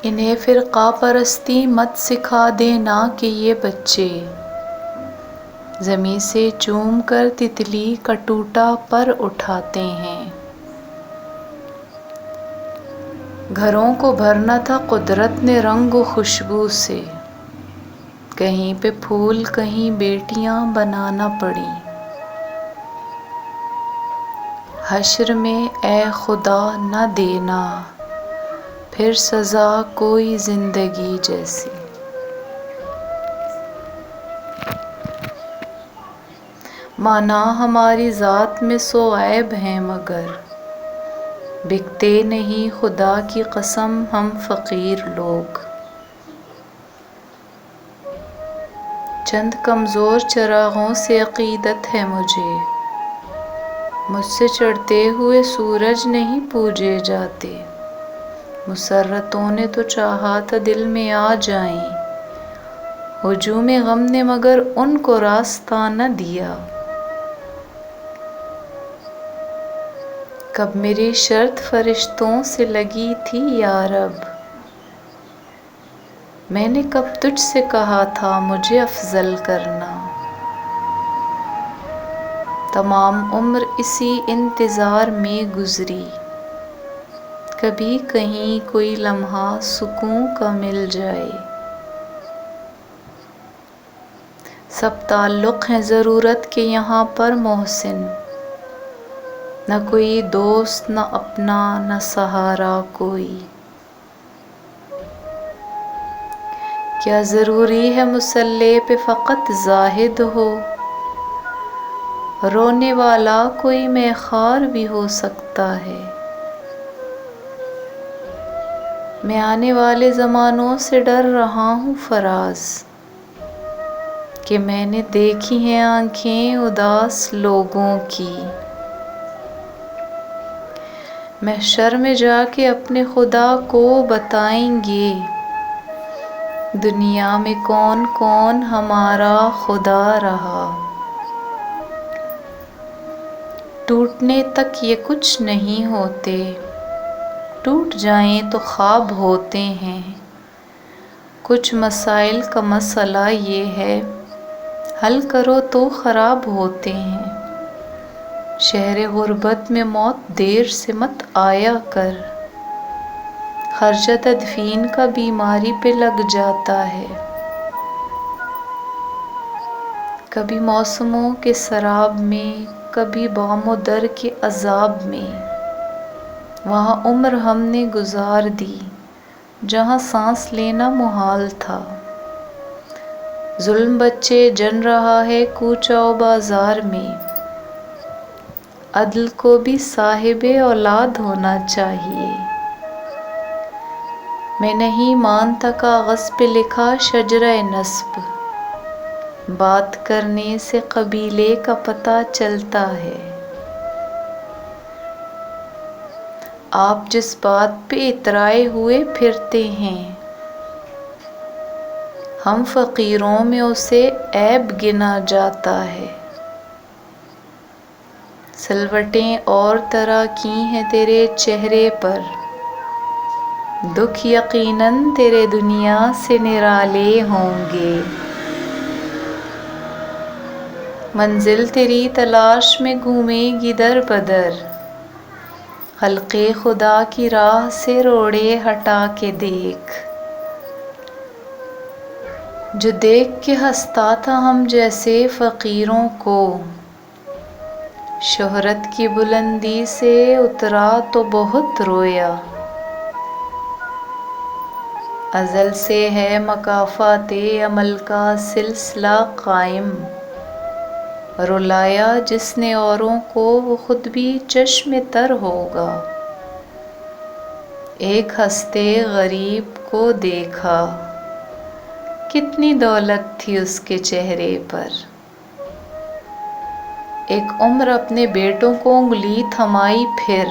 انہیں فرقہ پرستی مت سکھا دینا کہ یہ بچے زمیں سے چوم کر تتلی کا ٹوٹا پر اٹھاتے ہیں۔ گھروں کو بھرنا تھا قدرت نے رنگ و خوشبو سے، کہیں پہ پھول کہیں بیٹیاں بنانا پڑیں۔ حشر میں اے خدا نہ دینا پھر سزا کوئی زندگی جیسی۔ مانا ہماری ذات میں سو عیب ہیں مگر بکتے نہیں خدا کی قسم ہم فقیر لوگ۔ چند کمزور چراغوں سے عقیدت ہے مجھ سے چڑھتے ہوئے سورج نہیں پوجے جاتے۔ مسرتوں نے تو چاہا تھا دل میں آ جائیں، ہجوم غم نے مگر ان کو راستہ نہ دیا۔ کب میری شرط فرشتوں سے لگی تھی یا رب، میں نے کب تجھ سے کہا تھا مجھے افضل کرنا۔ تمام عمر اسی انتظار میں گزری، کبھی کہیں کوئی لمحہ سکون کا مل جائے۔ سب تعلق ہیں ضرورت کے یہاں پر محسن، نہ کوئی دوست نہ اپنا نہ سہارا کوئی۔ کیا ضروری ہے مصلے پہ فقط زاہد ہو، رونے والا کوئی میخوار بھی ہو سکتا ہے۔ میں آنے والے زمانوں سے ڈر رہا ہوں فراز، کہ میں نے دیکھی ہیں آنکھیں اداس لوگوں کی۔ محشر میں جا کے اپنے خدا کو بتائیں گے، دنیا میں کون کون ہمارا خدا رہا۔ ٹوٹنے تک یہ کچھ نہیں ہوتے، ٹوٹ جائیں تو خواب ہوتے ہیں۔ کچھ مسائل کا مسئلہ یہ ہے، حل کرو تو خراب ہوتے ہیں۔ شہر غربت میں موت دیر سے مت آیا کر، خرچہ تدفین کا بیماری پہ لگ جاتا ہے۔ کبھی موسموں کے سراب میں، کبھی بام و در کے عذاب میں، وہاں عمر ہم نے گزار دی جہاں سانس لینا محال تھا۔ ظلم بچے جن رہا ہے کوچہ و بازار میں، عدل کو بھی صاحب اولاد ہونا چاہیے۔ میں نہیں مانتا کاغذ پہ لکھا شجرہ نسب، بات کرنے سے قبیلے کا پتہ چلتا ہے۔ آپ جس بات پہ اترائے ہوئے پھرتے ہیں، ہم فقیروں میں اسے عیب گنا جاتا ہے۔ سلوٹیں اور طرح کی ہیں تیرے چہرے پر، دکھ یقیناً تیرے دنیا سے نرالے ہوں گے۔ منزل تیری تلاش میں گھومے گی در بدر، خلق خدا کی راہ سے روڑے ہٹا کے دیکھ۔ جو دیکھ کے ہنستا تھا ہم جیسے فقیروں کو، شہرت کی بلندی سے اترا تو بہت رویا۔ ازل سے ہے مکافات عمل کا سلسلہ قائم، رلایا جس نے اوروں کو وہ خود بھی چشم تر ہوگا۔ ایک ہنستے غریب کو دیکھا، کتنی دولت تھی اس کے چہرے پر۔ ایک عمر اپنے بیٹوں کو انگلی تھمائی، پھر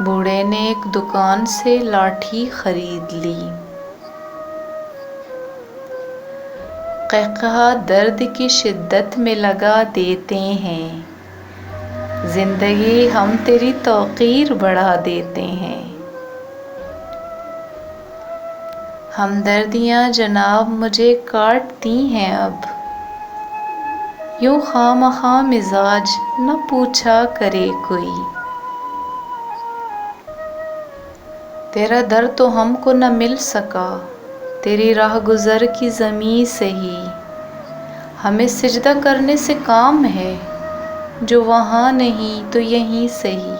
بوڑھے نے ایک دکان سے لاٹھی خرید لی۔ قہقہہ درد کی شدت میں لگا دیتے ہیں، زندگی ہم تیری توقیر بڑھا دیتے ہیں۔ ہمدردیاں جناب مجھے کاٹتی ہیں اب، یوں خواہ مزاج نہ پوچھا کرے کوئی، تیرا در تو ہم کو نہ مل سکا، تیری راہ گزر کی زمیں سے ہی، ہمیں سجدہ کرنے سے کام ہے، جو وہاں نہیں تو یہیں سہی،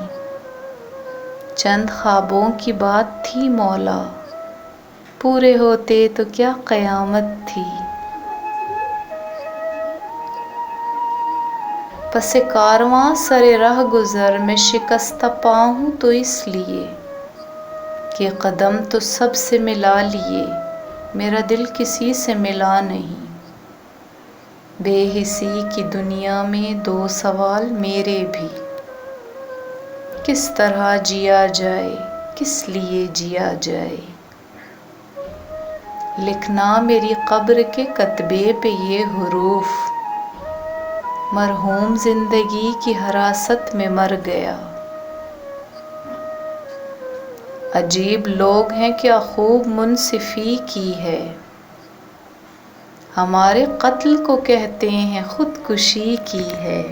چند خوابوں کی بات تھی مولا، پورے ہوتے تو کیا قیامت تھی، پس کارواں سر رہ گزر میں شکستہ پا ہوں تو اس لیے کہ قدم تو سب سے ملا لیے، میرا دل کسی سے ملا نہیں، بے حسی کی دنیا میں دو سوال میرے بھی، کس طرح جیا جائے کس لیے جیا جائے، لکھنا میری قبر کے کتبے پہ یہ حروف، مرحوم زندگی کی حراست میں مر گیا، عجیب لوگ ہیں کیا خوب منصفی کی ہے، ہمارے قتل کو کہتے ہیں خودکشی کی ہے۔